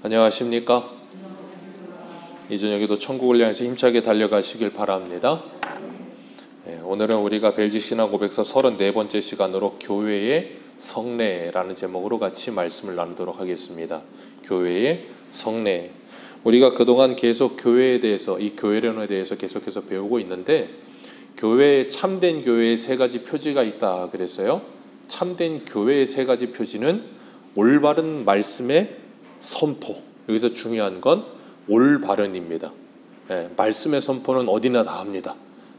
안녕하십니까? 이 저녁에도 천국을 향해서 힘차게 달려가시길 바랍니다. 오늘은 우리가 벨지 신학 고백서 34번째 시간으로 교회의 성례라는 제목으로 같이 말씀을 나누도록 하겠습니다. 교회의 성례. 우리가 그동안 계속 교회에 대해서, 이 교회론에 대해서 계속해서 배우고 있는데, 참된 교회의 세 가지 표지가 있다 그랬어요. 참된 교회의 세 가지 표지는 올바른 말씀의 선포. 여기서 중요한 건 올바른입니다. 말씀의 선포는 어디나 다 합니다.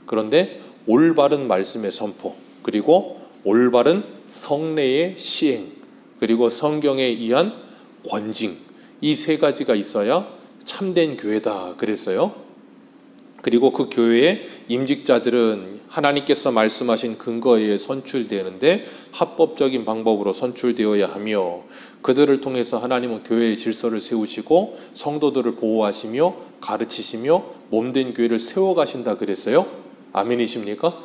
그런데 올바른 말씀의 선포, 그리고 올바른 성례의 시행, 그리고 성경에 의한 권징, 이 세 가지가 있어야 참된 교회다 그랬어요. 그리고 그 교회의 임직자들은 하나님께서 말씀하신 근거에 선출되는데 합법적인 방법으로 선출되어야 하며, 그들을 통해서 하나님은 교회의 질서를 세우시고 성도들을 보호하시며 가르치시며 몸된 교회를 세워가신다 그랬어요. 아멘이십니까?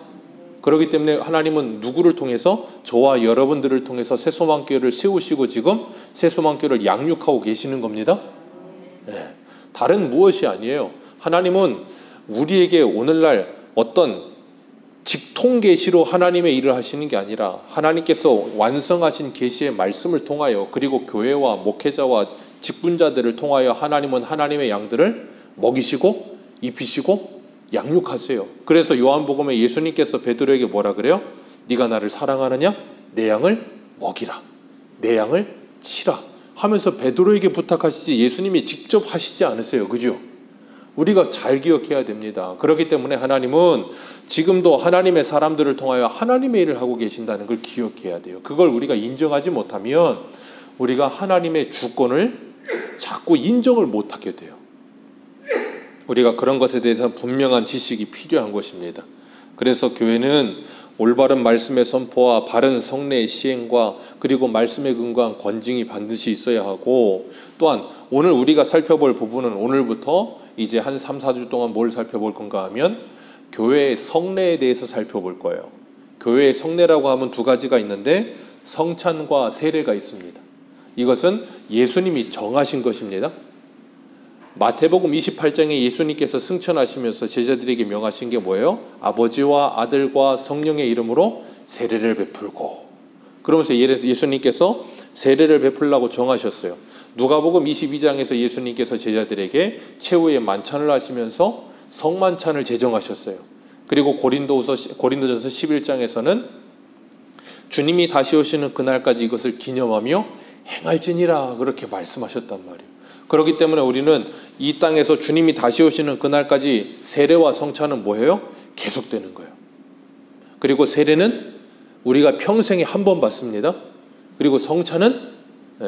그렇기 때문에 하나님은 누구를 통해서? 저와 여러분들을 통해서 새소망교회를 세우시고 지금 새소망교회를 양육하고 계시는 겁니다. 다른 무엇이 아니에요. 하나님은 우리에게 오늘날 어떤 직통 계시로 하나님의 일을 하시는 게 아니라 하나님께서 완성하신 계시의 말씀을 통하여, 그리고 교회와 목회자와 직분자들을 통하여 하나님은 하나님의 양들을 먹이시고 입히시고 양육하세요. 그래서 요한복음에 예수님께서 베드로에게 뭐라 그래요? 네가 나를 사랑하느냐? 내 양을 먹이라, 내 양을 치라 하면서 베드로에게 부탁하시지 예수님이 직접 하시지 않으세요. 그죠? 우리가 잘 기억해야 됩니다. 그렇기 때문에 하나님은 지금도 하나님의 사람들을 통하여 하나님의 일을 하고 계신다는 걸 기억해야 돼요. 그걸 우리가 인정하지 못하면 우리가 하나님의 주권을 자꾸 인정을 못하게 돼요. 우리가 그런 것에 대해서 분명한 지식이 필요한 것입니다. 그래서 교회는 올바른 말씀의 선포와 바른 성례의 시행과 그리고 말씀에 근거한 권징이 반드시 있어야 하고, 또한 오늘 우리가 살펴볼 부분은 오늘부터 이제 한 3, 4주 동안 뭘 살펴볼 건가 하면 교회의 성례에 대해서 살펴볼 거예요. 교회의 성례라고 하면 두 가지가 있는데 성찬과 세례가 있습니다. 이것은 예수님이 정하신 것입니다. 마태복음 28장에 예수님께서 승천하시면서 제자들에게 명하신 게 뭐예요? 아버지와 아들과 성령의 이름으로 세례를 베풀고, 그러면서 예수님께서 세례를 베풀라고 정하셨어요. 누가복음 22장에서 예수님께서 제자들에게 최후의 만찬을 하시면서 성만찬을 제정하셨어요. 그리고 고린도전서 11장에서는 주님이 다시 오시는 그날까지 이것을 기념하며 행할지니라 그렇게 말씀하셨단 말이에요. 그렇기 때문에 우리는 이 땅에서 주님이 다시 오시는 그날까지 세례와 성찬은 뭐예요? 계속되는 거예요. 그리고 세례는 우리가 평생에 한 번 받습니다. 그리고 성찬은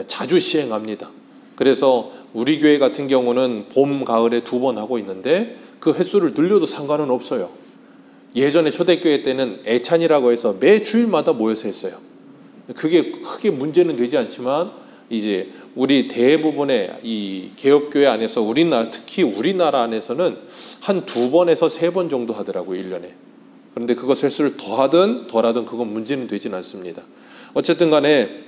자주 시행합니다. 그래서 우리 교회 같은 경우는 봄, 가을에 2번 하고 있는데 그 횟수를 늘려도 상관은 없어요. 예전에 초대교회 때는 애찬이라고 해서 매 주일마다 모여서 했어요. 그게 크게 문제는 되지 않지만 이제 우리 대부분의 이 개혁교회 안에서 특히 우리나라 안에서는 한 2번에서 3번 정도 하더라고요, 1년에. 그런데 그것 횟수를 더하든 덜하든 그건 문제는 되진 않습니다. 어쨌든 간에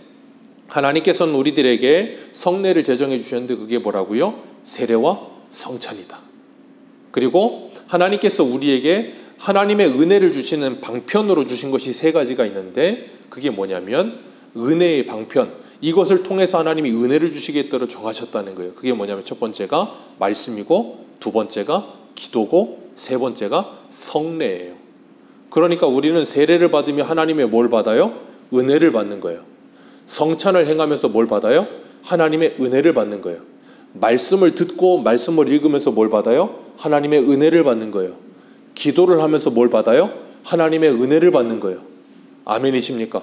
하나님께서는 우리들에게 성례를 제정해 주셨는데 그게 뭐라고요? 세례와 성찬이다. 그리고 하나님께서 우리에게 하나님의 은혜를 주시는 방편으로 주신 것이 3가지가 있는데 그게 뭐냐면 은혜의 방편, 이것을 통해서 하나님이 은혜를 주시겠도록 정하셨다는 거예요. 그게 뭐냐면 첫 번째가 말씀이고, 두 번째가 기도고, 세 번째가 성례예요. 그러니까 우리는 세례를 받으며 하나님의 뭘 받아요? 은혜를 받는 거예요. 성찬을 행하면서 뭘 받아요? 하나님의 은혜를 받는 거예요. 말씀을 듣고 말씀을 읽으면서 뭘 받아요? 하나님의 은혜를 받는 거예요. 기도를 하면서 뭘 받아요? 하나님의 은혜를 받는 거예요. 아멘이십니까?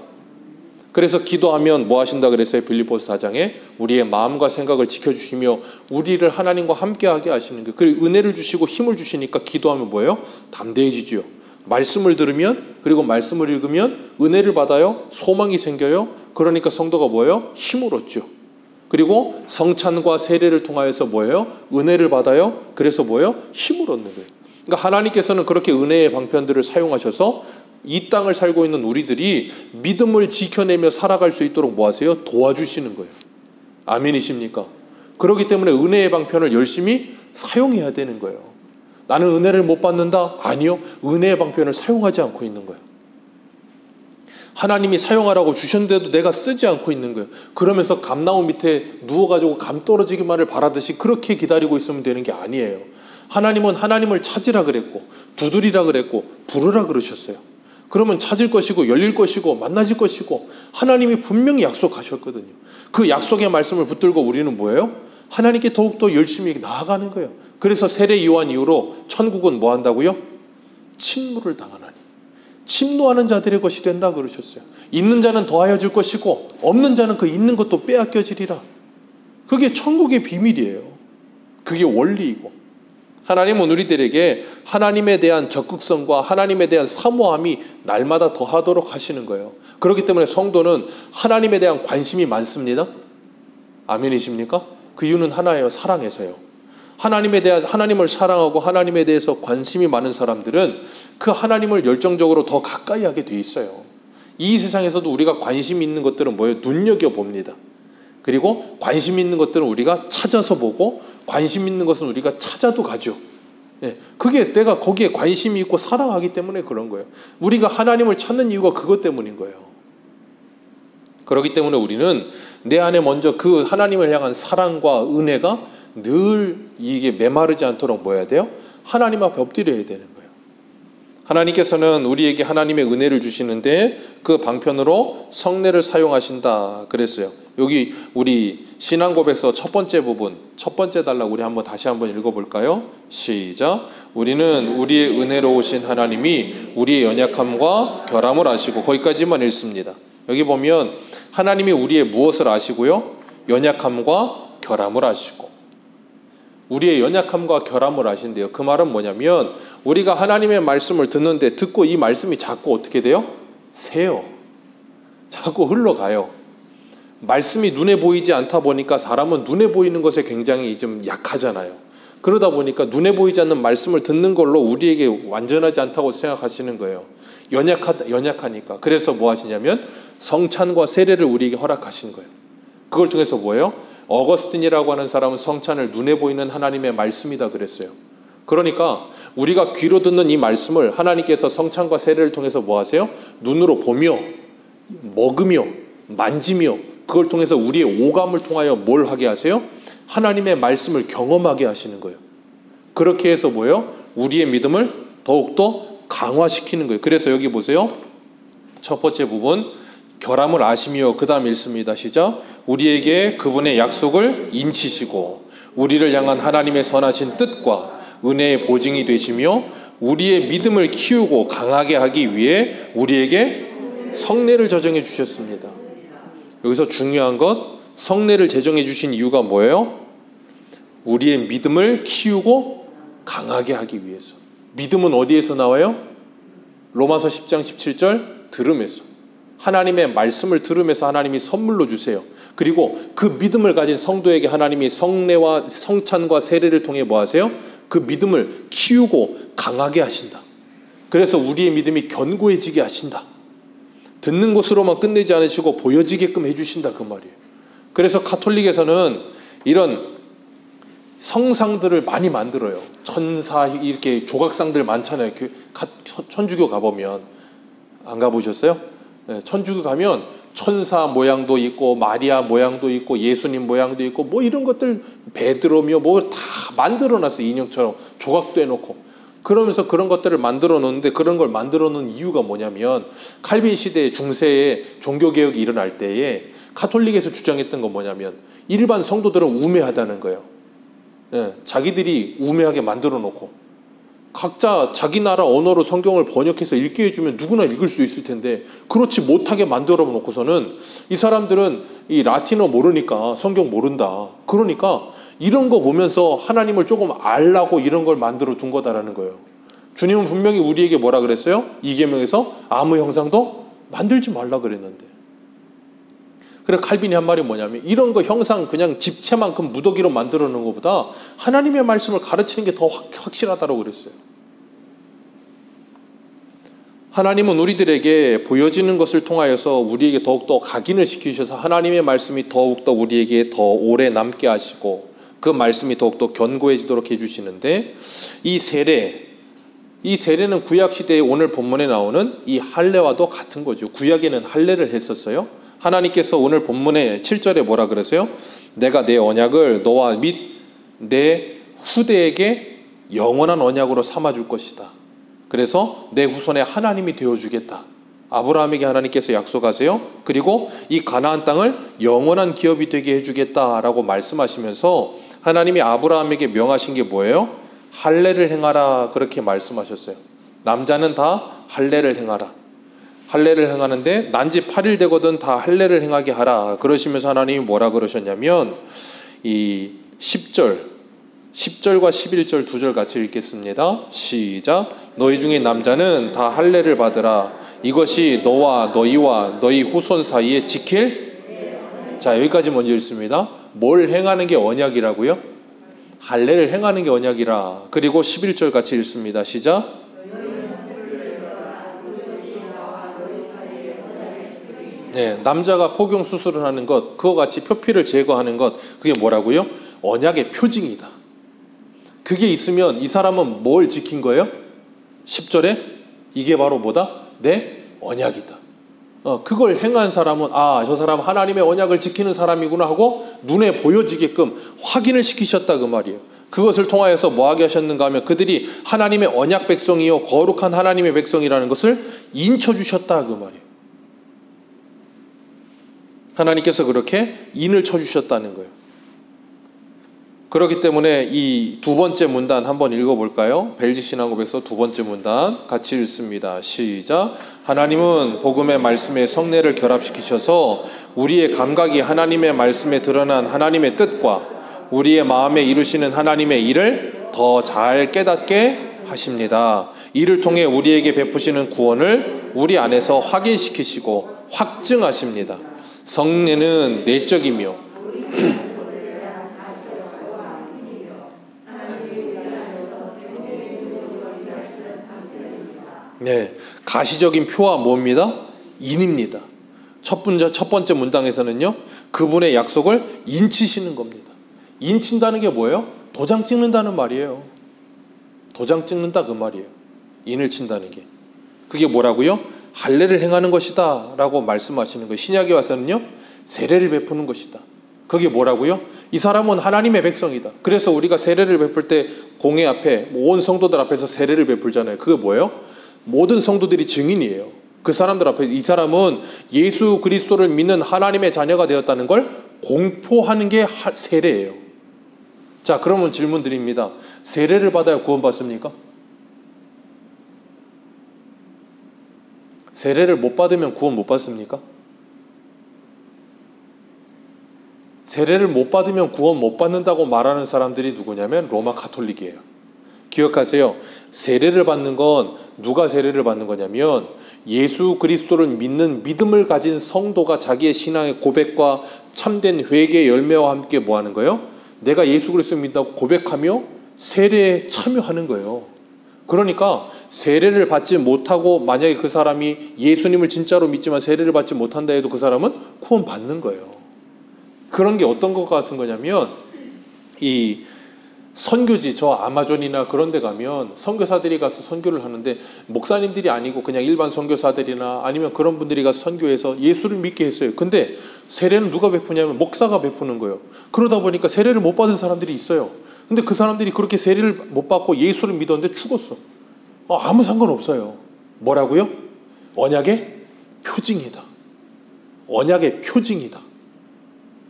그래서 기도하면 뭐 하신다 그랬어요? 빌립보서 4장에 우리의 마음과 생각을 지켜주시며 우리를 하나님과 함께하게 하시는 거예요. 그리고 은혜를 주시고 힘을 주시니까 기도하면 뭐예요? 담대해지죠. 말씀을 들으면, 그리고 말씀을 읽으면 은혜를 받아요. 소망이 생겨요. 그러니까 성도가 뭐예요? 힘을 얻죠. 그리고 성찬과 세례를 통하여서 뭐예요? 은혜를 받아요. 그래서 뭐예요? 힘을 얻는 거예요. 그러니까 하나님께서는 그렇게 은혜의 방편들을 사용하셔서 이 땅을 살고 있는 우리들이 믿음을 지켜내며 살아갈 수 있도록 뭐 하세요? 도와주시는 거예요. 아멘이십니까? 그렇기 때문에 은혜의 방편을 열심히 사용해야 되는 거예요. 나는 은혜를 못 받는다? 아니요. 은혜의 방편을 사용하지 않고 있는 거예요. 하나님이 사용하라고 주셨는데도 내가 쓰지 않고 있는 거예요. 그러면서 감나무 밑에 누워가지고 감 떨어지기만을 바라듯이 그렇게 기다리고 있으면 되는 게 아니에요. 하나님은 하나님을 찾으라 그랬고 두드리라 그랬고 부르라 그러셨어요. 그러면 찾을 것이고 열릴 것이고 만나질 것이고 하나님이 분명히 약속하셨거든요. 그 약속의 말씀을 붙들고 우리는 뭐예요? 하나님께 더욱더 열심히 나아가는 거예요. 그래서 세례 요한 이후로 천국은 뭐 한다고요? 침노를 당하나니 침노하는 자들의 것이 된다 그러셨어요. 있는 자는 더하여 줄 것이고 없는 자는 그 있는 것도 빼앗겨지리라. 그게 천국의 비밀이에요. 그게 원리이고, 하나님은 우리들에게 하나님에 대한 적극성과 하나님에 대한 사모함이 날마다 더하도록 하시는 거예요. 그렇기 때문에 성도는 하나님에 대한 관심이 많습니다. 아멘이십니까? 그 이유는 하나예요. 사랑해서요. 하나님을 사랑하고 하나님에 대해서 관심이 많은 사람들은 그 하나님을 열정적으로 더 가까이 하게 돼 있어요. 이 세상에서도 우리가 관심 있는 것들은 뭐예요? 눈여겨봅니다. 그리고 관심 있는 것들은 우리가 찾아서 보고 관심 있는 것은 우리가 찾아도 가죠. 그게 내가 거기에 관심이 있고 사랑하기 때문에 그런 거예요. 우리가 하나님을 찾는 이유가 그것 때문인 거예요. 그렇기 때문에 우리는 내 안에 먼저 그 하나님을 향한 사랑과 은혜가 늘 이게 메마르지 않도록 뭐 해야 돼요? 하나님 앞에 엎드려야 되는 거예요. 하나님께서는 우리에게 하나님의 은혜를 주시는데 그 방편으로 성례를 사용하신다 그랬어요. 여기 우리 신앙고백서 첫 번째 부분, 첫 번째 단락 우리 다시 한번 읽어볼까요? 시작. 우리는 우리의 은혜로우신 하나님이 우리의 연약함과 결함을 아시고, 거기까지만 읽습니다. 여기 보면 하나님이 우리의 무엇을 아시고요? 연약함과 결함을 아시고, 우리의 연약함과 결함을 아신대요. 그 말은 뭐냐면 우리가 하나님의 말씀을 듣고 이 말씀이 자꾸 어떻게 돼요? 새요. 자꾸 흘러가요. 말씀이 눈에 보이지 않다 보니까 사람은 눈에 보이는 것에 굉장히 좀 약하잖아요. 그러다 보니까 눈에 보이지 않는 말씀을 듣는 걸로 우리에게 완전하지 않다고 생각하시는 거예요. 연약하니까. 그래서 뭐 하시냐면 성찬과 세례를 우리에게 허락하신 거예요. 그걸 통해서 뭐예요? 어거스틴이라고 하는 사람은 성찬을 눈에 보이는 하나님의 말씀이다 그랬어요. 그러니까 우리가 귀로 듣는 이 말씀을 하나님께서 성찬과 세례를 통해서 뭐 하세요? 눈으로 보며 먹으며 만지며 그걸 통해서 우리의 오감을 통하여 뭘 하게 하세요? 하나님의 말씀을 경험하게 하시는 거예요. 그렇게 해서 뭐예요? 우리의 믿음을 더욱더 강화시키는 거예요. 그래서 여기 보세요. 첫 번째 부분, 결함을 아시며, 그 다음 읽습니다. 시작. 우리에게 그분의 약속을 인치시고 우리를 향한 하나님의 선하신 뜻과 은혜의 보증이 되시며 우리의 믿음을 키우고 강하게 하기 위해 우리에게 성례를 제정해 주셨습니다. 여기서 중요한 것, 성례를 제정해 주신 이유가 뭐예요? 우리의 믿음을 키우고 강하게 하기 위해서. 믿음은 어디에서 나와요? 로마서 10장 17절 들음에서. 하나님의 말씀을 들으면서 하나님이 선물로 주세요. 그리고 그 믿음을 가진 성도에게 하나님이 성례와 성찬과 세례를 통해 뭐 하세요? 그 믿음을 키우고 강하게 하신다. 그래서 우리의 믿음이 견고해지게 하신다. 듣는 것으로만 끝내지 않으시고 보여지게끔 해주신다, 그 말이에요. 그래서 가톨릭에서는 이런 성상들을 많이 만들어요. 천사 이렇게 조각상들 많잖아요. 천주교 가보면. 안 가보셨어요? 네, 천주교 가면 천사 모양도 있고 마리아 모양도 있고 예수님 모양도 있고 뭐 이런 것들 베드로며 뭐 다 만들어놨어요. 인형처럼 조각도 해놓고. 그러면서 그런 것들을 만들어 놓는데, 그런 걸 만들어 놓은 이유가 뭐냐면 칼빈 시대 중세에 종교개혁이 일어날 때에 가톨릭에서 주장했던 건 뭐냐면 일반 성도들은 우매하다는 거예요. 예, 자기들이 우매하게 만들어 놓고 각자 자기 나라 언어로 성경을 번역해서 읽게 해주면 누구나 읽을 수 있을 텐데 그렇지 못하게 만들어 놓고서는 이 사람들은 이 라틴어 모르니까 성경 모른다. 그러니까 이런 거 보면서 하나님을 조금 알라고 이런 걸 만들어 둔 거다라는 거예요. 주님은 분명히 우리에게 뭐라 그랬어요? 이 계명에서 아무 형상도 만들지 말라 그랬는데. 그래서 칼빈이 한 말이 뭐냐면 이런 거 형상 그냥 집체만큼 무더기로 만들어 놓은 것보다 하나님의 말씀을 가르치는 게 더 확실하다고 그랬어요. 하나님은 우리들에게 보여지는 것을 통하여서 우리에게 더욱더 각인을 시키셔서 하나님의 말씀이 더욱더 우리에게 더 오래 남게 하시고 그 말씀이 더욱더 견고해지도록 해주시는데, 이 세례는 구약시대에 오늘 본문에 나오는 이 할례와도 같은 거죠. 구약에는 할례를 했었어요. 하나님께서 오늘 본문의 7절에 뭐라 그러세요? 내가 내 언약을 너와 및 내 후대에게 영원한 언약으로 삼아줄 것이다. 그래서 내 후손의 하나님이 되어주겠다. 아브라함에게 하나님께서 약속하세요. 그리고 이 가나안 땅을 영원한 기업이 되게 해주겠다라고 말씀하시면서 하나님이 아브라함에게 명하신 게 뭐예요? 할례를 행하라, 그렇게 말씀하셨어요. 남자는 다 할례를 행하라. 할례를 행하는데 난지 8일 되거든 다 할례를 행하게 하라. 그러시면서 하나님이 뭐라 그러셨냐면, 이 10절과 11절 두 절 같이 읽겠습니다. 시작. 너희 중에 남자는 다 할례를 받으라. 이것이 너와 너희와 너희 후손 사이에 지킬. 자, 여기까지 먼저 읽습니다. 뭘 행하는 게 언약이라고요? 할례를 행하는 게 언약이라. 그리고 11절 같이 읽습니다. 시작. 네, 남자가 포경 수술을 하는 것, 그와 같이 표피를 제거하는 것, 그게 뭐라고요? 언약의 표징이다. 그게 있으면 이 사람은 뭘 지킨 거예요? 10절에 이게 바로 뭐다? 내 언약이다. 그걸 행한 사람은 저 사람 하나님의 언약을 지키는 사람이구나 하고 눈에 보여지게끔 확인을 시키셨다, 그 말이에요. 그것을 통하여서 뭐하게 하셨는가 하면 그들이 하나님의 언약 백성이요 거룩한 하나님의 백성이라는 것을 인쳐주셨다, 그 말이에요. 하나님께서 그렇게 인을 쳐주셨다는 거예요. 그렇기 때문에 이 두 번째 문단 한번 읽어볼까요? 벨지신앙고백서 두 번째 문단 같이 읽습니다. 시작. 하나님은 복음의 말씀에 성례를 결합시키셔서 우리의 감각이 하나님의 말씀에 드러난 하나님의 뜻과 우리의 마음에 이루시는 하나님의 일을 더 잘 깨닫게 하십니다. 이를 통해 우리에게 베푸시는 구원을 우리 안에서 확인시키시고 확증하십니다. 성례는 내적이며 네, 가시적인 표와 뭡니다? 인입니다. 첫 번째 문장에서는요, 그분의 약속을 인치시는 겁니다. 인친다는 게 뭐예요? 도장 찍는다는 말이에요. 도장 찍는다, 그 말이에요. 인을 친다는 게. 그게 뭐라고요? 할례를 행하는 것이다 라고 말씀하시는 거예요. 신약에 와서는요, 세례를 베푸는 것이다. 그게 뭐라고요? 이 사람은 하나님의 백성이다. 그래서 우리가 세례를 베풀 때 공회 앞에 온 성도들 앞에서 세례를 베풀잖아요. 그게 뭐예요? 모든 성도들이 증인이에요. 그 사람들 앞에 이 사람은 예수 그리스도를 믿는 하나님의 자녀가 되었다는 걸 공포하는 게 세례예요. 자, 그러면 질문 드립니다. 세례를 받아야 구원받습니까? 세례를 못 받으면 구원 못 받습니까? 세례를 못 받으면 구원 못 받는다고 말하는 사람들이 누구냐면 로마 가톨릭이에요. 기억하세요. 세례를 받는 건 누가 세례를 받는 거냐면 예수 그리스도를 믿는 믿음을 가진 성도가 자기의 신앙의 고백과 참된 회개의 열매와 함께 뭐 하는 거예요? 내가 예수 그리스도를 믿다고 고백하며 세례에 참여하는 거예요. 그러니까 세례를 받지 못하고 만약에 그 사람이 예수님을 진짜로 믿지만 세례를 받지 못한다 해도 그 사람은 구원 받는 거예요. 그런 게 어떤 것 같은 거냐면 이 선교지, 저 아마존이나 그런 데 가면 선교사들이 가서 선교를 하는데 목사님들이 아니고 그냥 일반 선교사들이나 아니면 그런 분들이 가서 선교해서 예수를 믿게 했어요. 근데 세례는 누가 베푸냐면 목사가 베푸는 거예요. 그러다 보니까 세례를 못 받은 사람들이 있어요. 근데 그 사람들이 그렇게 세례를 못 받고 예수를 믿었는데 죽었어. 아무 상관없어요. 뭐라고요? 언약의 표징이다. 언약의 표징이다.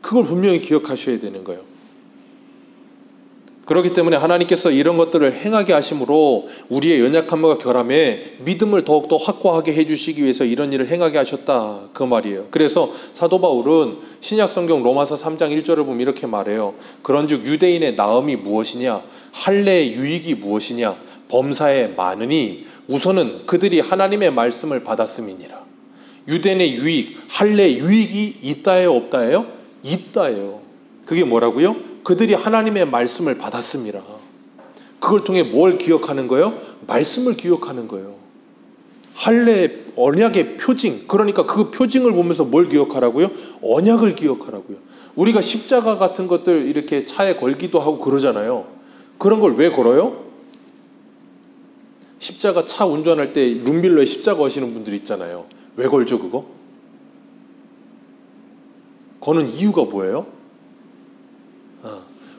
그걸 분명히 기억하셔야 되는 거예요. 그렇기 때문에 하나님께서 이런 것들을 행하게 하심으로 우리의 연약함과 결함에 믿음을 더욱더 확고하게 해주시기 위해서 이런 일을 행하게 하셨다, 그 말이에요. 그래서 사도 바울은 신약성경 로마서 3장 1절을 보면 이렇게 말해요. 그런즉 유대인의 나음이 무엇이냐, 할례의 유익이 무엇이냐, 범사에 많으니 우선은 그들이 하나님의 말씀을 받았음이니라. 유대인의 유익, 할례의 유익이 있다예요, 없다예요? 있다예요. 그게 뭐라고요? 그들이 하나님의 말씀을 받았습니다. 그걸 통해 뭘 기억하는 거예요? 말씀을 기억하는 거예요. 할례 언약의 표징, 그러니까 그 표징을 보면서 뭘 기억하라고요? 언약을 기억하라고요. 우리가 십자가 같은 것들 이렇게 차에 걸기도 하고 그러잖아요. 그런 걸 왜 걸어요? 십자가 차 운전할 때 룸밀러에 십자가 하시는 분들 있잖아요. 왜 걸죠 그거? 거는 이유가 뭐예요?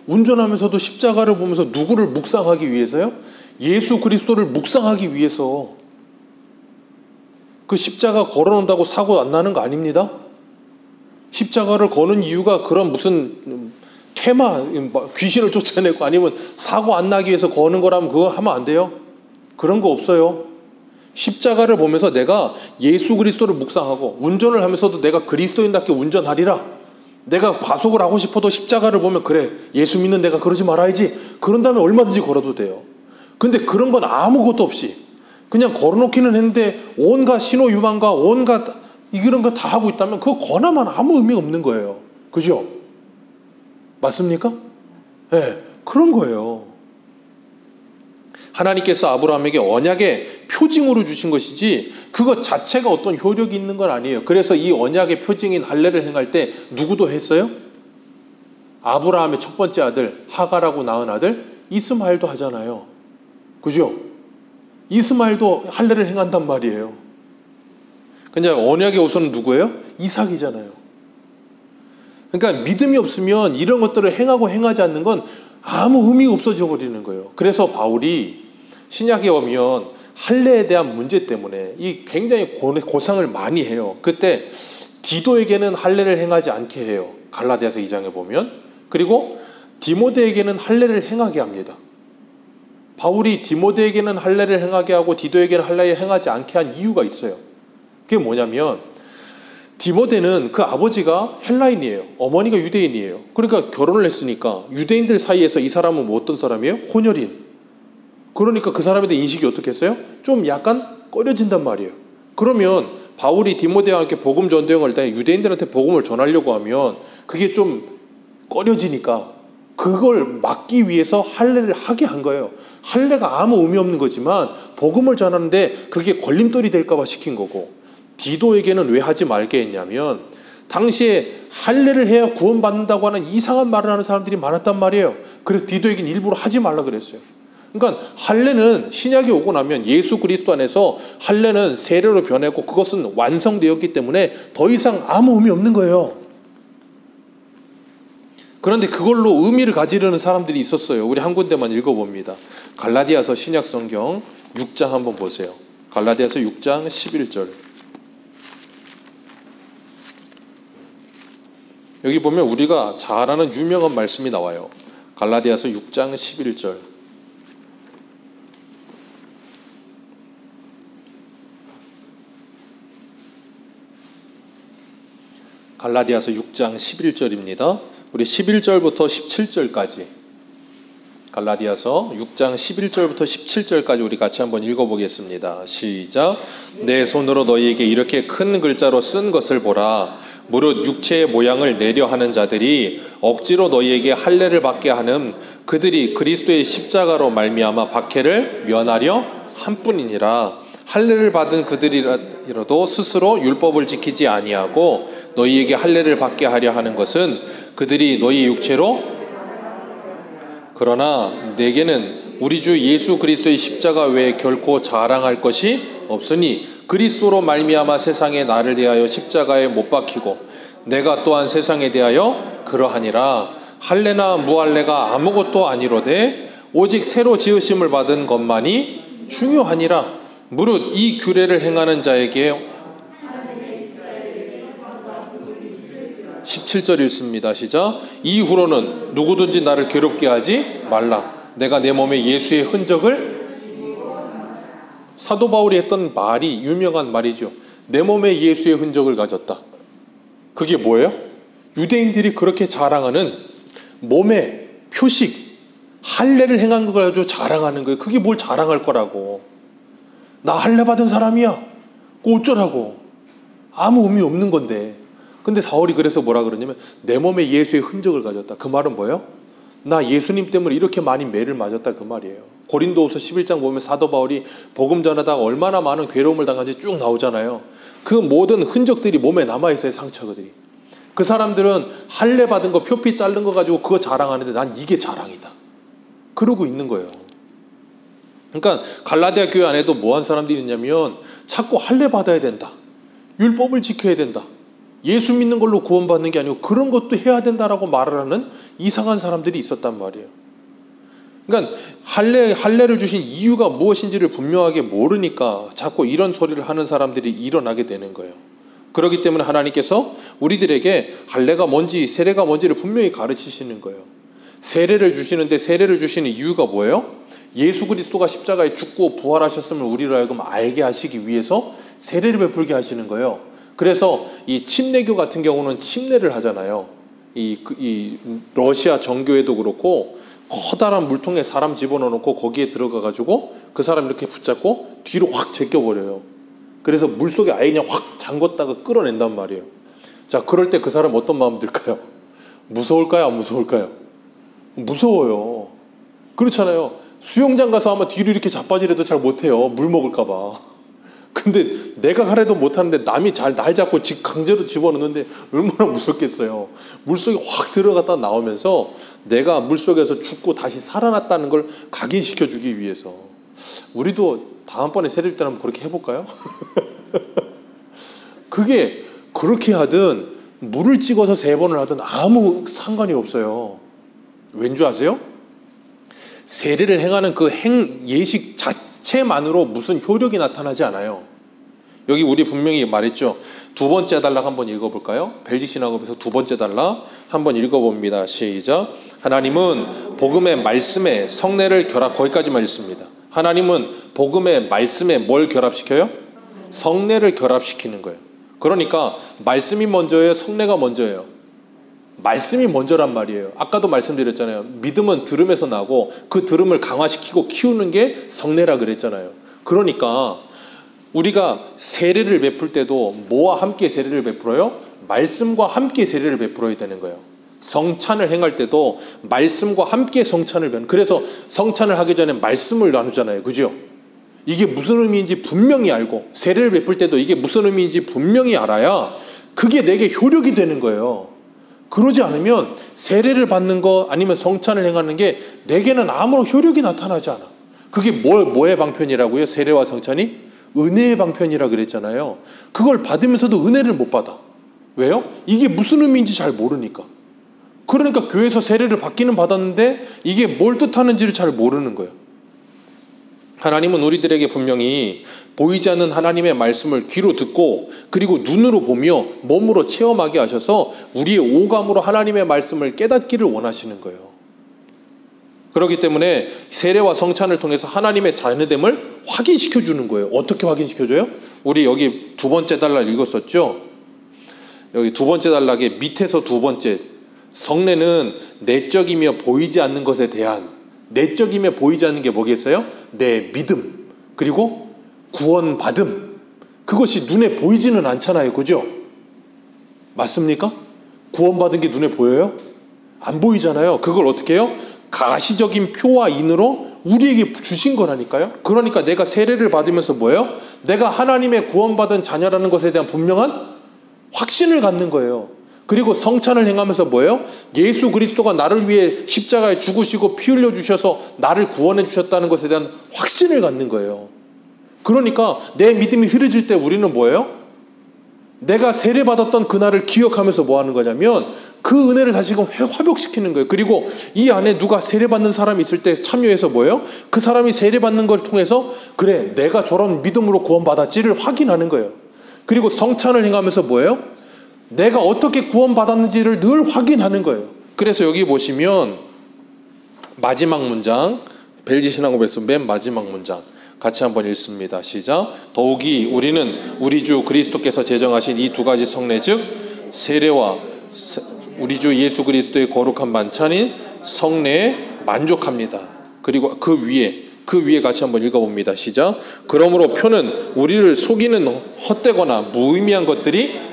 운전하면서도 십자가를 보면서 누구를 묵상하기 위해서요? 예수 그리스도를 묵상하기 위해서. 그 십자가 걸어놓는다고 사고 안 나는 거 아닙니다. 십자가를 거는 이유가 그런 무슨 테마, 귀신을 쫓아내고 아니면 사고 안 나기 위해서 거는 거라면 그거 하면 안 돼요. 그런 거 없어요. 십자가를 보면서 내가 예수 그리스도를 묵상하고, 운전을 하면서도 내가 그리스도인답게 운전하리라. 내가 과속을 하고 싶어도 십자가를 보면, 그래, 예수 믿는 내가 그러지 말아야지. 그런 다음에 얼마든지 걸어도 돼요. 근데 그런 건 아무것도 없이 그냥 걸어놓기는 했는데 온갖 신호위반과 온갖 이런 거 다 하고 있다면 그거 권하면 아무 의미가 없는 거예요. 그죠? 맞습니까? 네, 그런 거예요. 하나님께서 아브라함에게 언약의 표징으로 주신 것이지 그것 자체가 어떤 효력이 있는 건 아니에요. 그래서 이 언약의 표징인 할례를 행할 때 누구도 했어요? 아브라함의 첫 번째 아들 하갈하고 낳은 아들 이스마엘도 하잖아요. 그죠? 이스마엘도 할례를 행한단 말이에요. 근데 언약의 우선은 누구예요? 이삭이잖아요. 그러니까 믿음이 없으면 이런 것들을 행하고 행하지 않는 건 아무 의미가 없어져 버리는 거예요. 그래서 바울이 신약에 오면 할례에 대한 문제 때문에 이 굉장히 고상을 많이 해요. 그때 디도에게는 할례를 행하지 않게 해요. 갈라디아서 2장에 보면. 그리고 디모데에게는 할례를 행하게 합니다. 바울이 디모데에게는 할례를 행하게 하고 디도에게는 할례를 행하지 않게 한 이유가 있어요. 그게 뭐냐면 디모데는 그 아버지가 헬라인이에요. 어머니가 유대인이에요. 그러니까 결혼을 했으니까 유대인들 사이에서 이 사람은 뭐 어떤 사람이에요? 혼혈인. 그러니까 그 사람에 대한 인식이 어떻게 했어요? 좀 약간 꺼려진단 말이에요. 그러면 바울이 디모데와 함께 복음 전도행을 할 때 유대인들한테 복음을 전하려고 하면 그게 좀 꺼려지니까 그걸 막기 위해서 할례를 하게 한 거예요. 할례가 아무 의미 없는 거지만 복음을 전하는데 그게 걸림돌이 될까 봐 시킨 거고, 디도에게는 왜 하지 말게 했냐면 당시에 할례를 해야 구원받는다고 하는 이상한 말을 하는 사람들이 많았단 말이에요. 그래서 디도에게는 일부러 하지 말라 그랬어요. 그러니까 할례는 신약이 오고 나면 예수 그리스도 안에서 할례는 세례로 변했고 그것은 완성되었기 때문에 더 이상 아무 의미 없는 거예요. 그런데 그걸로 의미를 가지려는 사람들이 있었어요. 우리 한 군데만 읽어봅니다. 갈라디아서 신약 성경 6장 한번 보세요. 갈라디아서 6장 11절. 여기 보면 우리가 잘 아는 유명한 말씀이 나와요. 갈라디아서 6장 11절. 갈라디아서 6장 11절입니다. 우리 11절부터 17절까지, 갈라디아서 6장 11절부터 17절까지 우리 같이 한번 읽어보겠습니다. 시작. 내 손으로 너희에게 이렇게 큰 글자로 쓴 것을 보라. 무릇 육체의 모양을 내려 하는 자들이 억지로 너희에게 할례를 받게 하는 그들이 그리스도의 십자가로 말미암아 박해를 면하려 함뿐이니라. 할례를 받은 그들이라도 스스로 율법을 지키지 아니하고 너희에게 할례를 받게 하려 하는 것은 그들이 너희 육체로, 그러나 내게는 우리 주 예수 그리스도의 십자가 외에 결코 자랑할 것이 없으니 그리스도로 말미암아 세상에 나를 대하여 십자가에 못 박히고 내가 또한 세상에 대하여 그러하니라. 할례나 무할례가 아무것도 아니로되 오직 새로 지으심을 받은 것만이 중요하니라. 무릇 이 규례를 행하는 자에게 17절 읽습니다. 시작. 이후로는 누구든지 나를 괴롭게 하지 말라. 내가 내 몸에 예수의 흔적을, 사도 바울이 했던 말이 유명한 말이죠. 내 몸에 예수의 흔적을 가졌다. 그게 뭐예요? 유대인들이 그렇게 자랑하는 몸의 표식, 할례를 행한 걸 가지고 자랑하는 거예요. 그게 뭘 자랑할 거라고. 나 할례 받은 사람이야. 어쩌라고. 아무 의미 없는 건데. 근데 바울이 그래서 뭐라 그러냐면 내 몸에 예수의 흔적을 가졌다. 그 말은 뭐예요? 나 예수님 때문에 이렇게 많이 매를 맞았다 그 말이에요. 고린도후서 11장 보면 사도 바울이 복음 전하다가 얼마나 많은 괴로움을 당한지 쭉 나오잖아요. 그 모든 흔적들이 몸에 남아있어요. 상처들이. 그 사람들은 할례 받은 거, 표피 자른 거 가지고 그거 자랑하는데 난 이게 자랑이다 그러고 있는 거예요. 그러니까 갈라디아 교회 안에도 뭐한 사람들이 있냐면 자꾸 할례 받아야 된다, 율법을 지켜야 된다, 예수 믿는 걸로 구원받는 게 아니고 그런 것도 해야 된다라고 말을 하는 이상한 사람들이 있었단 말이에요. 그러니까 할례를 주신 이유가 무엇인지를 분명하게 모르니까 자꾸 이런 소리를 하는 사람들이 일어나게 되는 거예요. 그렇기 때문에 하나님께서 우리들에게 할례가 뭔지 세례가 뭔지를 분명히 가르치시는 거예요. 세례를 주시는데 세례를 주시는 이유가 뭐예요? 예수 그리스도가 십자가에 죽고 부활하셨음을 우리로 하여금 알게 하시기 위해서 세례를 베풀게 하시는 거예요. 그래서 이 침례교 같은 경우는 침례를 하잖아요. 이 러시아 정교회도 그렇고 커다란 물통에 사람 집어넣고 거기에 들어가가지고 그 사람 이렇게 붙잡고 뒤로 확 제껴버려요. 그래서 물속에 아예 그냥 확 잠궜다가 끌어낸단 말이에요. 자, 그럴 때 그 사람 어떤 마음 들까요? 무서울까요? 안 무서울까요? 무서워요. 그렇잖아요. 수영장 가서 아마 뒤로 이렇게 자빠지려도 잘 못해요. 물 먹을까봐. 근데 내가 가래도 못하는데 남이 날 잡고 강제로 집어넣는데 얼마나 무섭겠어요. 물속에 확 들어갔다 나오면서 내가 물속에서 죽고 다시 살아났다는 걸 각인시켜주기 위해서. 우리도 다음번에 세례 줄 때 한번 그렇게 해볼까요? 그게 그렇게 하든 물을 찍어서 3번을 하든 아무 상관이 없어요. 왠 줄 아세요? 세례를 행하는 그 예식 자체만으로 무슨 효력이 나타나지 않아요. 여기 우리 분명히 말했죠. 2번째 단락 한번 읽어볼까요? 벨직 신학업에서 2번째 단락 한번 읽어봅니다. 시작. 하나님은 복음의 말씀에 성례를 거기까지만 읽습니다. 하나님은 복음의 말씀에 뭘 결합시켜요? 성례를 결합시키는 거예요. 그러니까 말씀이 먼저예요? 성례가 먼저예요? 말씀이 먼저란 말이에요. 아까도 말씀드렸잖아요. 믿음은 들음에서 나고 그 들음을 강화시키고 키우는 게 성례라 그랬잖아요. 그러니까 우리가 세례를 베풀 때도 뭐와 함께 세례를 베풀어요? 말씀과 함께 세례를 베풀어야 되는 거예요. 성찬을 행할 때도 말씀과 함께 성찬을 베는. 그래서 성찬을 하기 전에 말씀을 나누잖아요. 그죠? 이게 무슨 의미인지 분명히 알고 세례를 베풀 때도 이게 무슨 의미인지 분명히 알아야 그게 내게 효력이 되는 거예요. 그러지 않으면 세례를 받는 거 아니면 성찬을 행하는 게 내게는 아무런 효력이 나타나지 않아. 그게 뭐의 방편이라고요? 세례와 성찬이? 은혜의 방편이라 그랬잖아요. 그걸 받으면서도 은혜를 못 받아. 왜요? 이게 무슨 의미인지 잘 모르니까. 그러니까 교회에서 세례를 받기는 받았는데 이게 뭘 뜻하는지를 잘 모르는 거예요. 하나님은 우리들에게 분명히 보이지 않는 하나님의 말씀을 귀로 듣고 그리고 눈으로 보며 몸으로 체험하게 하셔서 우리의 오감으로 하나님의 말씀을 깨닫기를 원하시는 거예요. 그렇기 때문에 세례와 성찬을 통해서 하나님의 자녀됨을 확인시켜 주는 거예요. 어떻게 확인시켜줘요? 우리 여기 2번째 단락 읽었었죠? 여기 2번째 단락에 밑에서 2번째 성례는 내적이며 보이지 않는 것에 대한 내적이며 보이지 않는 게 뭐겠어요? 내 믿음 그리고 구원받음. 그것이 눈에 보이지는 않잖아요. 그죠? 맞습니까? 구원받은 게 눈에 보여요? 안 보이잖아요. 그걸 어떻게 해요? 가시적인 표와 인으로 우리에게 주신 거라니까요. 그러니까 내가 세례를 받으면서 뭐예요? 내가 하나님의 구원받은 자녀라는 것에 대한 분명한 확신을 갖는 거예요. 그리고 성찬을 행하면서 뭐예요? 예수 그리스도가 나를 위해 십자가에 죽으시고 피 흘려 주셔서 나를 구원해 주셨다는 것에 대한 확신을 갖는 거예요. 그러니까 내 믿음이 흐려질 때 우리는 뭐예요? 내가 세례 받았던 그날을 기억하면서 뭐 하는 거냐면 그 은혜를 다시금 회복시키는 거예요. 그리고 이 안에 누가 세례 받는 사람이 있을 때 참여해서 뭐예요? 그 사람이 세례 받는 걸 통해서 그래 내가 저런 믿음으로 구원받았지를 확인하는 거예요. 그리고 성찬을 행하면서 뭐예요? 내가 어떻게 구원받았는지를 늘 확인하는 거예요. 그래서 여기 보시면 마지막 문장 벨지 신앙고백서 맨 마지막 문장 같이 한번 읽습니다. 시작. 더욱이 우리는 우리 주 그리스도께서 제정하신 이 2가지 성례 즉 세례와 우리 주 예수 그리스도의 거룩한 만찬인 성례에 만족합니다. 그리고 그 위에 같이 한번 읽어봅니다. 시작. 그러므로 표는 우리를 속이는 헛되거나 무의미한 것들이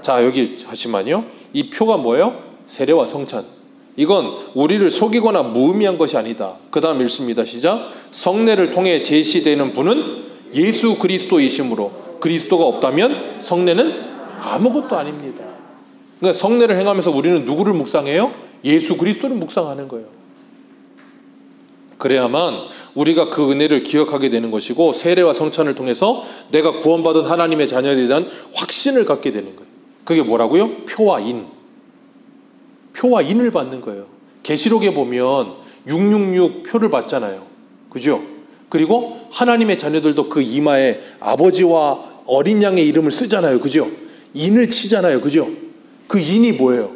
자 여기 하시면요. 이 표가 뭐예요? 세례와 성찬. 이건 우리를 속이거나 무의미한 것이 아니다. 그 다음 읽습니다. 시작. 성례를 통해 제시되는 분은 예수 그리스도이시므로 그리스도가 없다면 성례는 아무것도 아닙니다. 그러니까 성례를 행하면서 우리는 누구를 묵상해요? 예수 그리스도를 묵상하는 거예요. 그래야만 우리가 그 은혜를 기억하게 되는 것이고 세례와 성찬을 통해서 내가 구원받은 하나님의 자녀에 대한 확신을 갖게 되는 거예요. 그게 뭐라고요? 표와 인. 표와 인을 받는 거예요. 계시록에 보면 666 표를 받잖아요. 그죠? 그리고 하나님의 자녀들도 그 이마에 아버지와 어린 양의 이름을 쓰잖아요. 그죠? 인을 치잖아요. 그죠? 그 인이 뭐예요?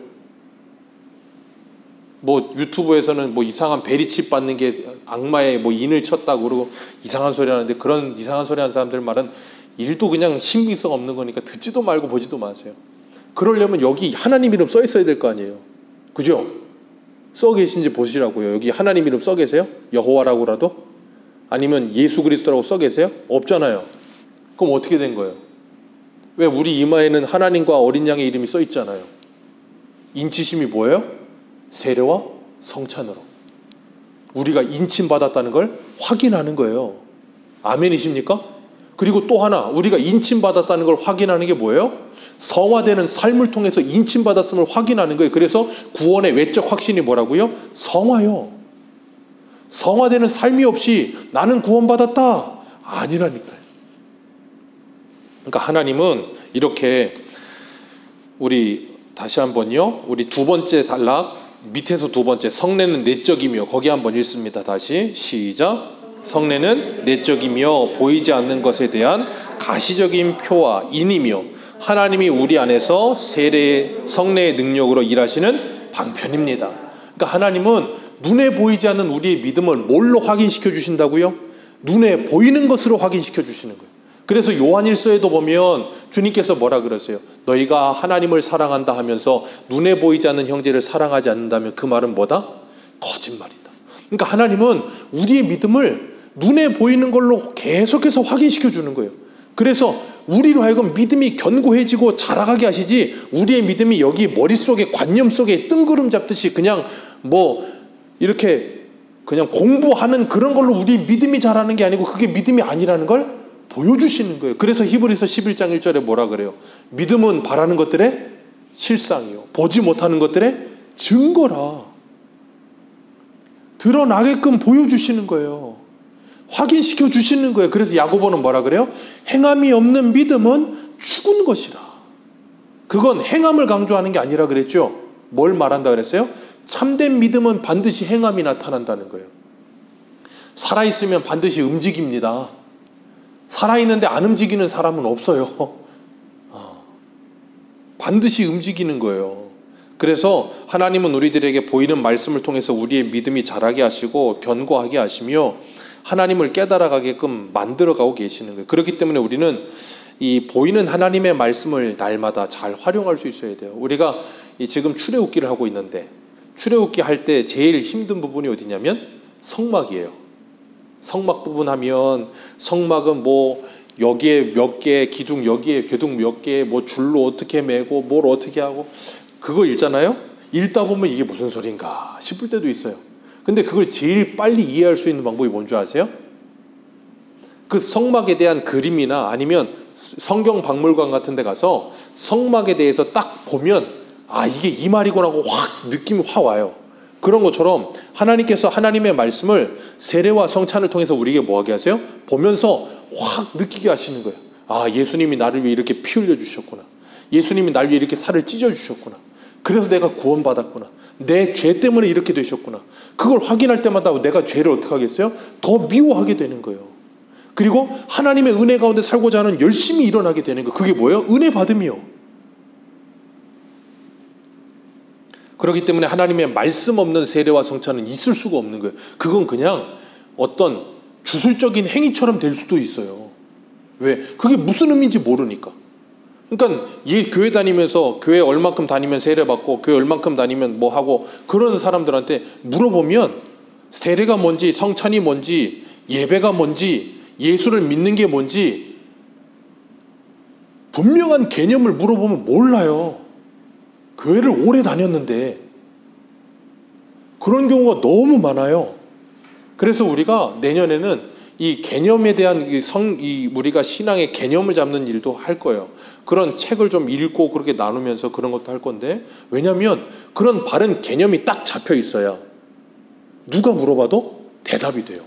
뭐 유튜브에서는 뭐 이상한 베리칩 받는 게 악마의 뭐 인을 쳤다고 그러고 이상한 소리 하는데, 그런 이상한 소리 하는 사람들 말은 일도 그냥 신빙성 없는 거니까 듣지도 말고 보지도 마세요. 그러려면 여기 하나님 이름 써 있어야 될 거 아니에요. 그죠? 써 계신지 보시라고요. 여기 하나님 이름 써 계세요? 여호와라고라도? 아니면 예수 그리스도라고 써 계세요? 없잖아요. 그럼 어떻게 된 거예요? 왜 우리 이마에는 하나님과 어린 양의 이름이 써 있잖아요. 인치심이 뭐예요? 세례와 성찬으로 우리가 인침받았다는 걸 확인하는 거예요. 아멘이십니까? 그리고 또 하나, 우리가 인침받았다는 걸 확인하는 게 뭐예요? 성화되는 삶을 통해서 인침받았음을 확인하는 거예요. 그래서 구원의 외적 확신이 뭐라고요? 성화요. 성화되는 삶이 없이 나는 구원받았다 아니라니까요. 그러니까 하나님은 이렇게 우리 다시 한번요, 우리 두 번째 단락 밑에서 두 번째, 성례는 내적이며, 거기 한번 읽습니다. 다시 시작. 성례는 내적이며 보이지 않는 것에 대한 가시적인 표와 인이며 하나님이 우리 안에서 성례의 능력으로 일하시는 방편입니다. 그러니까 하나님은 눈에 보이지 않는 우리의 믿음을 뭘로 확인시켜 주신다고요? 눈에 보이는 것으로 확인시켜 주시는 거예요. 그래서 요한일서에도 보면 주님께서 뭐라 그러세요? 너희가 하나님을 사랑한다 하면서 눈에 보이지 않는 형제를 사랑하지 않는다면 그 말은 뭐다? 거짓말이다. 그러니까 하나님은 우리의 믿음을 눈에 보이는 걸로 계속해서 확인시켜 주는 거예요. 그래서 우리로 하여금 믿음이 견고해지고 자라가게 하시지, 우리의 믿음이 여기 머릿속에 관념 속에 뜬구름 잡듯이 그냥 뭐 이렇게 그냥 공부하는 그런 걸로 우리 믿음이 자라는 게 아니고 그게 믿음이 아니라는 걸 보여주시는 거예요. 그래서 히브리서 11장 1절에 뭐라 그래요? 믿음은 바라는 것들의 실상이요 보지 못하는 것들의 증거라. 드러나게끔 보여주시는 거예요. 확인시켜 주시는 거예요. 그래서 야고보는 뭐라 그래요? 행함이 없는 믿음은 죽은 것이라. 그건 행함을 강조하는 게 아니라 그랬죠. 뭘 말한다 그랬어요? 참된 믿음은 반드시 행함이 나타난다는 거예요. 살아있으면 반드시 움직입니다. 살아있는데 안 움직이는 사람은 없어요. 반드시 움직이는 거예요. 그래서 하나님은 우리들에게 보이는 말씀을 통해서 우리의 믿음이 자라게 하시고 견고하게 하시며 하나님을 깨달아가게끔 만들어가고 계시는 거예요. 그렇기 때문에 우리는 이 보이는 하나님의 말씀을 날마다 잘 활용할 수 있어야 돼요. 우리가 지금 출애굽기를 하고 있는데 출애굽기 할 때 제일 힘든 부분이 어디냐면 성막이에요. 성막 부분 하면 성막은 뭐 여기에 몇 개 기둥, 여기에 기둥 몇 개, 뭐 줄로 어떻게 매고 뭘 어떻게 하고 그거 읽잖아요. 읽다 보면 이게 무슨 소린가 싶을 때도 있어요. 근데 그걸 제일 빨리 이해할 수 있는 방법이 뭔지 아세요? 그 성막에 대한 그림이나 아니면 성경 박물관 같은 데 가서 성막에 대해서 딱 보면 아 이게 이 말이구나 하고 확 느낌이 확 와요. 그런 것처럼 하나님께서 하나님의 말씀을 세례와 성찬을 통해서 우리에게 뭐하게 하세요? 보면서 확 느끼게 하시는 거예요. 아 예수님이 나를 위해 이렇게 피 흘려 주셨구나. 예수님이 나를 위해 이렇게 살을 찢어 주셨구나. 그래서 내가 구원받았구나. 내 죄 때문에 이렇게 되셨구나. 그걸 확인할 때마다 내가 죄를 어떻게 하겠어요? 더 미워하게 되는 거예요. 그리고 하나님의 은혜 가운데 살고자 하는 열심히 일어나게 되는 거예요. 그게 뭐예요? 은혜 받음이요. 그렇기 때문에 하나님의 말씀 없는 세례와 성찬은 있을 수가 없는 거예요. 그건 그냥 어떤 주술적인 행위처럼 될 수도 있어요. 왜? 그게 무슨 의미인지 모르니까. 그러니까 교회 다니면서 교회 얼만큼 다니면 세례 받고 교회 얼만큼 다니면 뭐 하고 그런 사람들한테 물어보면 세례가 뭔지 성찬이 뭔지 예배가 뭔지 예수를 믿는 게 뭔지 분명한 개념을 물어보면 몰라요. 교회를 오래 다녔는데 그런 경우가 너무 많아요. 그래서 우리가 내년에는 이 개념에 대한 우리가 신앙의 개념을 잡는 일도 할 거예요. 그런 책을 좀 읽고 그렇게 나누면서 그런 것도 할 건데, 왜냐하면 그런 바른 개념이 딱 잡혀 있어야 누가 물어봐도 대답이 돼요.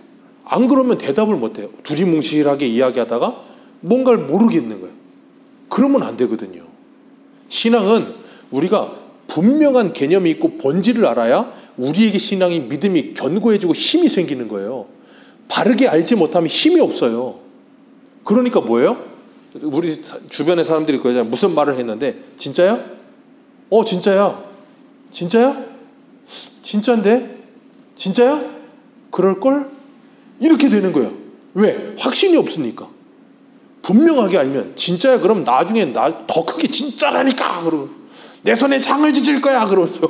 안 그러면 대답을 못 해요. 두리뭉실하게 이야기하다가 뭔가를 모르겠는 거예요. 그러면 안 되거든요. 신앙은 우리가 분명한 개념이 있고 본질을 알아야 우리에게 신앙이, 믿음이 견고해지고 힘이 생기는 거예요. 바르게 알지 못하면 힘이 없어요. 그러니까 뭐예요? 우리 주변의 사람들이 그러잖아요. 무슨 말을 했는데, 진짜야? 진짜야. 진짜야? 진짜인데? 진짜야? 그럴걸? 이렇게 되는 거예요. 왜? 확신이 없으니까. 분명하게 알면 진짜야. 그럼 나중에 나 더 크게 진짜라니까 그러고 내 손에 장을 지질 거야 그러면서.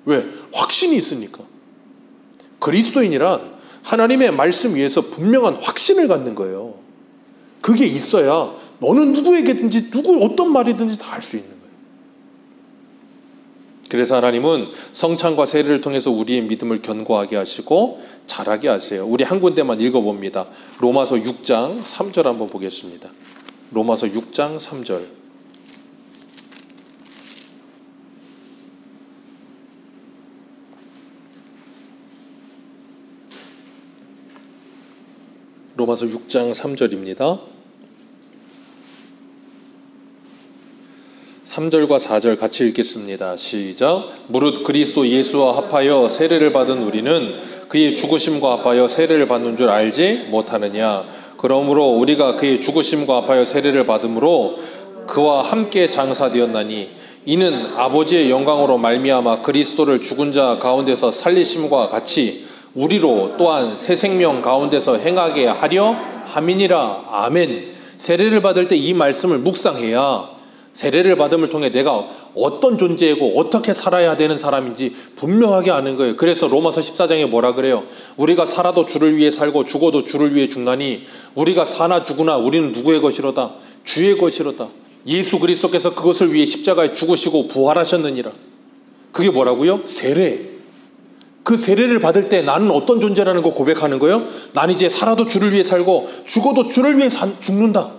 왜? 확신이 있으니까. 그리스도인이란 하나님의 말씀 위에서 분명한 확신을 갖는 거예요. 그게 있어야 너는 누구에게든지 어떤 말이든지 다 할 수 있는 거예요. 그래서 하나님은 성찬과 세례를 통해서 우리의 믿음을 견고하게 하시고 자라게 하세요. 우리 한 군데만 읽어봅니다. 로마서 6장 3절 한번 보겠습니다. 로마서 6장 3절. 로마서 6장 3절입니다. 3절과 4절 같이 읽겠습니다. 시작. 무릇 그리스도 예수와 합하여 세례를 받은 우리는 그의 죽으심과 합하여 세례를 받는 줄 알지 못하느냐. 그러므로 우리가 그의 죽으심과 합하여 세례를 받음으로 그와 함께 장사되었나니 이는 아버지의 영광으로 말미암아 그리스도를 죽은 자 가운데서 살리심과 같이 우리로 또한 새 생명 가운데서 행하게 하려 함이니라. 아멘. 세례를 받을 때 이 말씀을 묵상해야 세례를 받음을 통해 내가 어떤 존재이고 어떻게 살아야 되는 사람인지 분명하게 아는 거예요. 그래서 로마서 14장에 뭐라 그래요? 우리가 살아도 주를 위해 살고 죽어도 주를 위해 죽나니 우리가 사나 죽으나 우리는 누구의 것이로다? 주의 것이로다. 예수 그리스도께서 그것을 위해 십자가에 죽으시고 부활하셨느니라. 그게 뭐라고요? 세례. 그 세례를 받을 때 나는 어떤 존재라는 거 고백하는 거예요. 난 이제 살아도 주를 위해 살고 죽어도 주를 위해 죽는다.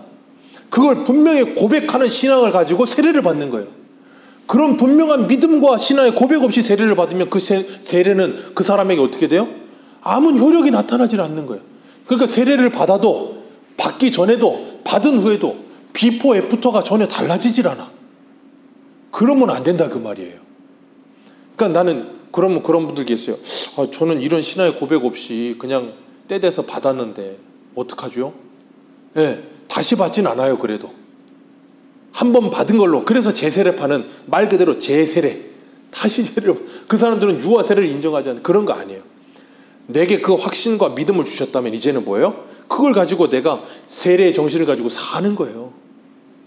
그걸 분명히 고백하는 신앙을 가지고 세례를 받는 거예요. 그런 분명한 믿음과 신앙의 고백 없이 세례를 받으면 그 세례는 그 사람에게 어떻게 돼요? 아무 효력이 나타나지 않는 거예요. 그러니까 세례를 받아도, 받기 전에도, 받은 후에도 비포 애프터가 전혀 달라지질 않아. 그러면 안 된다 그 말이에요. 그러니까 나는 그런 분들 계세요. 저는 이런 신앙의 고백 없이 그냥 때 돼서 받았는데 어떡하죠? 네, 다시 받진 않아요. 그래도 한 번 받은 걸로. 그래서 재세례파는 말 그대로 재세례, 다시 세례. 그 사람들은 유아 세례를 인정하지 않는 그런 거 아니에요. 내게 그 확신과 믿음을 주셨다면 이제는 뭐예요? 그걸 가지고 내가 세례의 정신을 가지고 사는 거예요.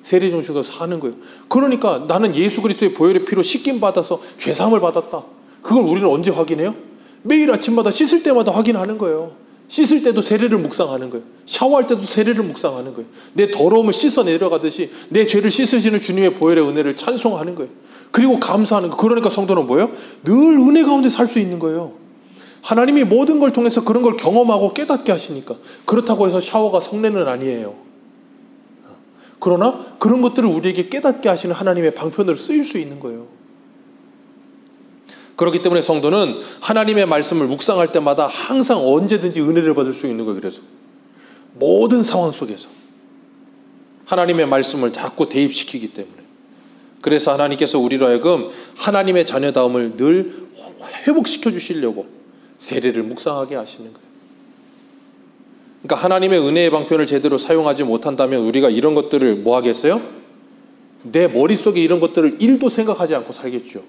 세례의 정신을 가지고 사는 거예요. 그러니까 나는 예수 그리스도의 보혈의 피로 씻김 받아서 죄사함을 받았다. 그걸 우리는 언제 확인해요? 매일 아침마다 씻을 때마다 확인하는 거예요. 씻을 때도 세례를 묵상하는 거예요. 샤워할 때도 세례를 묵상하는 거예요. 내 더러움을 씻어 내려가듯이 내 죄를 씻으시는 주님의 보혈의 은혜를 찬송하는 거예요. 그리고 감사하는 거예요. 그러니까 성도는 뭐예요? 늘 은혜 가운데 살 수 있는 거예요. 하나님이 모든 걸 통해서 그런 걸 경험하고 깨닫게 하시니까. 그렇다고 해서 샤워가 성례는 아니에요. 그러나 그런 것들을 우리에게 깨닫게 하시는 하나님의 방편으로 쓰일 수 있는 거예요. 그렇기 때문에 성도는 하나님의 말씀을 묵상할 때마다 항상 언제든지 은혜를 받을 수 있는 거예요. 그래서 모든 상황 속에서 하나님의 말씀을 자꾸 대입시키기 때문에. 그래서 하나님께서 우리로 하여금 하나님의 자녀다움을 늘 회복시켜 주시려고 세례를 묵상하게 하시는 거예요. 그러니까 하나님의 은혜의 방편을 제대로 사용하지 못한다면 우리가 이런 것들을 뭐 하겠어요? 내 머릿속에 이런 것들을 1도 생각하지 않고 살겠죠.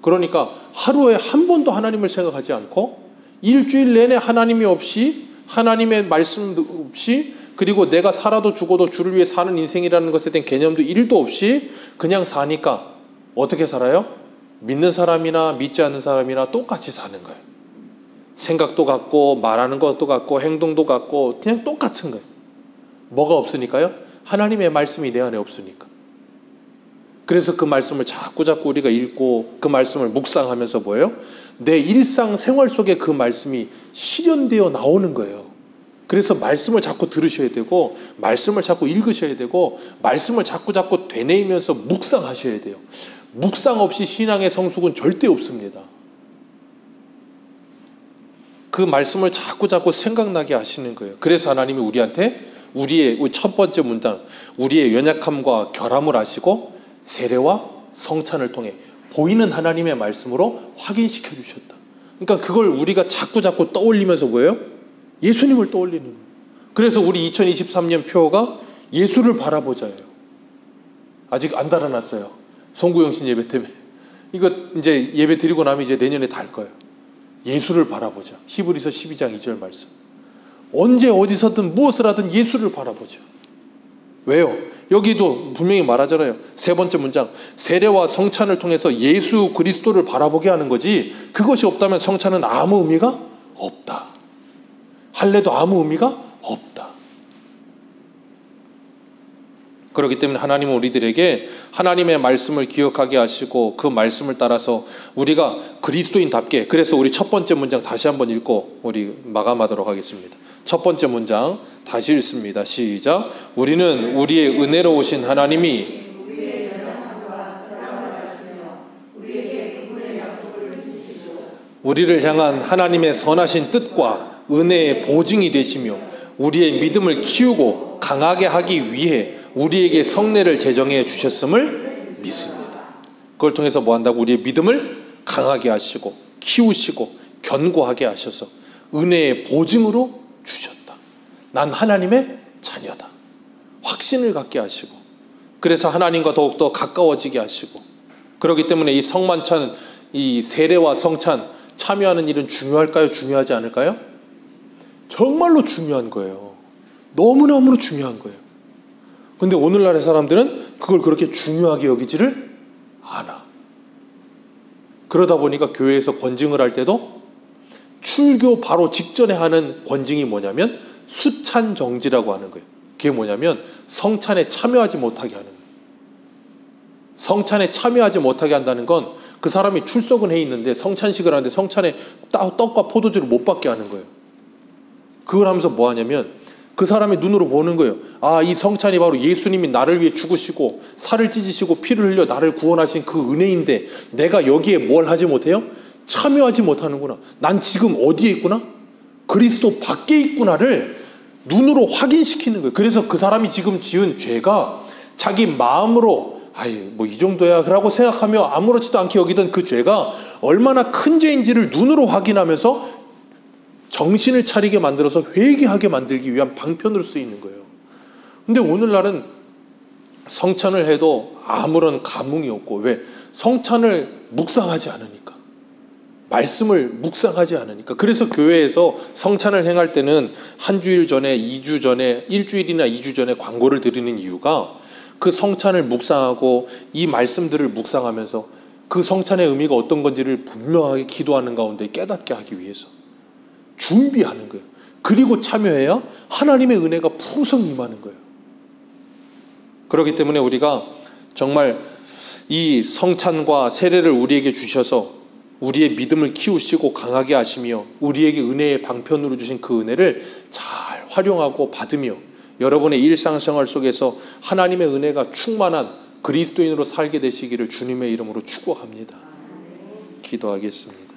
그러니까 하루에 한 번도 하나님을 생각하지 않고 일주일 내내 하나님이 없이, 하나님의 말씀 없이, 그리고 내가 살아도 죽어도 주를 위해 사는 인생이라는 것에 대한 개념도 1도 없이 그냥 사니까 어떻게 살아요? 믿는 사람이나 믿지 않는 사람이나 똑같이 사는 거예요. 생각도 같고 말하는 것도 같고 행동도 같고 그냥 똑같은 거예요. 뭐가 없으니까요? 하나님의 말씀이 내 안에 없으니까. 그래서 그 말씀을 자꾸 우리가 읽고 그 말씀을 묵상하면서 뭐예요? 내 일상 생활 속에 그 말씀이 실현되어 나오는 거예요. 그래서 말씀을 자꾸 들으셔야 되고 말씀을 자꾸 읽으셔야 되고 말씀을 자꾸 되뇌이면서 묵상하셔야 돼요. 묵상 없이 신앙의 성숙은 절대 없습니다. 그 말씀을 자꾸 생각나게 하시는 거예요. 그래서 하나님이 우리한테 우리의 첫 번째 문장, 우리의 연약함과 결함을 아시고 세례와 성찬을 통해 보이는 하나님의 말씀으로 확인시켜 주셨다. 그러니까 그걸 우리가 자꾸 떠올리면서 뭐예요? 예수님을 떠올리는 거예요. 그래서 우리 2023년 표어가 예수를 바라보자예요. 아직 안 달아났어요. 송구영신 예배 때문에. 이거 이제 예배 드리고 나면 이제 내년에 달 거예요. 예수를 바라보자. 히브리서 12장 2절 말씀. 언제 어디서든 무엇을 하든 예수를 바라보자. 왜요? 여기도 분명히 말하잖아요. 세 번째 문장, 세례와 성찬을 통해서 예수 그리스도를 바라보게 하는 거지, 그것이 없다면 성찬은 아무 의미가 없다. 할례도 아무 의미가 없다. 그렇기 때문에 하나님은 우리들에게 하나님의 말씀을 기억하게 하시고 그 말씀을 따라서 우리가 그리스도인답게, 그래서 우리 첫 번째 문장 다시 한번 읽고 우리 마감하도록 하겠습니다. 첫 번째 문장 다시 읽습니다. 시작. 우리는 우리의 은혜로 오신 하나님이 우리를 향한 하나님의 선하신 뜻과 은혜의 보증이 되시며 우리의 믿음을 키우고 강하게 하기 위해 우리에게 성례를 제정해 주셨음을 믿습니다. 그걸 통해서 뭐 한다고? 우리의 믿음을 강하게 하시고 키우시고 견고하게 하셔서 은혜의 보증으로 주셨다. 난 하나님의 자녀다. 확신을 갖게 하시고, 그래서 하나님과 더욱더 가까워지게 하시고, 그렇기 때문에 이 성만찬, 이 세례와 성찬 참여하는 일은 중요할까요? 중요하지 않을까요? 정말로 중요한 거예요. 너무너무 중요한 거예요. 근데 오늘날의 사람들은 그걸 그렇게 중요하게 여기지를 않아. 그러다 보니까 교회에서 권징을 할 때도 출교 바로 직전에 하는 권징이 뭐냐면 수찬정지라고 하는 거예요. 그게 뭐냐면 성찬에 참여하지 못하게 하는 거예요. 성찬에 참여하지 못하게 한다는 건 그 사람이 출석은 해 있는데 성찬식을 하는데 성찬에 떡과 포도주를 못 받게 하는 거예요. 그걸 하면서 뭐 하냐면 그 사람이 눈으로 보는 거예요. 아, 이 성찬이 바로 예수님이 나를 위해 죽으시고 살을 찢으시고 피를 흘려 나를 구원하신 그 은혜인데 내가 여기에 뭘 하지 못해요? 참여하지 못하는구나. 난 지금 어디에 있구나? 그리스도 밖에 있구나를 눈으로 확인시키는 거예요. 그래서 그 사람이 지금 지은 죄가 자기 마음으로 뭐 이 정도야 라고 생각하며 아무렇지도 않게 여기던 그 죄가 얼마나 큰 죄인지를 눈으로 확인하면서 정신을 차리게 만들어서 회개하게 만들기 위한 방편으로 쓰이는 거예요. 근데 오늘날은 성찬을 해도 아무런 감흥이 없고, 왜? 성찬을 묵상하지 않으니까. 말씀을 묵상하지 않으니까. 그래서 교회에서 성찬을 행할 때는 한 주일 전에, 2주 전에, 일주일이나 2주 전에 광고를 드리는 이유가 그 성찬을 묵상하고 이 말씀들을 묵상하면서 그 성찬의 의미가 어떤 건지를 분명하게 기도하는 가운데 깨닫게 하기 위해서 준비하는 거예요. 그리고 참여해야 하나님의 은혜가 풍성히 임하는 거예요. 그렇기 때문에 우리가 정말 이 성찬과 세례를 우리에게 주셔서 우리의 믿음을 키우시고 강하게 하시며 우리에게 은혜의 방편으로 주신 그 은혜를 잘 활용하고 받으며 여러분의 일상생활 속에서 하나님의 은혜가 충만한 그리스도인으로 살게 되시기를 주님의 이름으로 축복합니다. 기도하겠습니다.